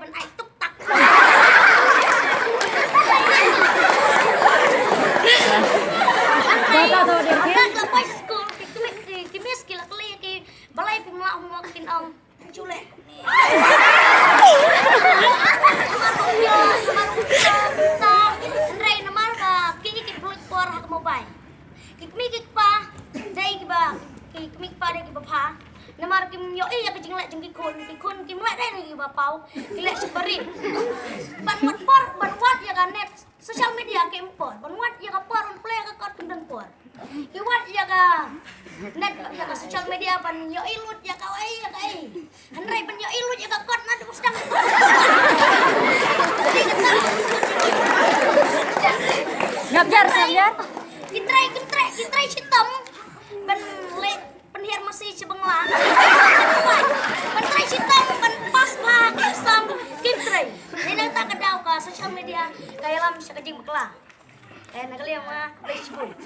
ban ai tuk tak. Tahu dia. Anak lepas sekolah kimi skill kali ki balai pimla makin culek. Andrai namar ka kiki pulut por hak mobile. Kikmi kikpa dai kiba kikmi pa dai kiba pha. Namar kim yo ya kejing lek jeng kikun kim lek dai ni kiba pau. Kilek seperi. Ban wat ya kan net sosial media ke impor. Ban wat ya ka por on play ka kot kendeng por. Iwat ya ka net ya ka sosial media ban yo ilut ya ka ya ka Andrai ban yo ilut ya ka kot nadu sedang. Ngabjar. Kitrai hitam ban le penhiar masih cebenglang. Ban trai hitam ban pas pak sam kitrai. Nina tak kedau ka sosial media kaya lam sakajing bekla. Kaya nakali ama Facebook.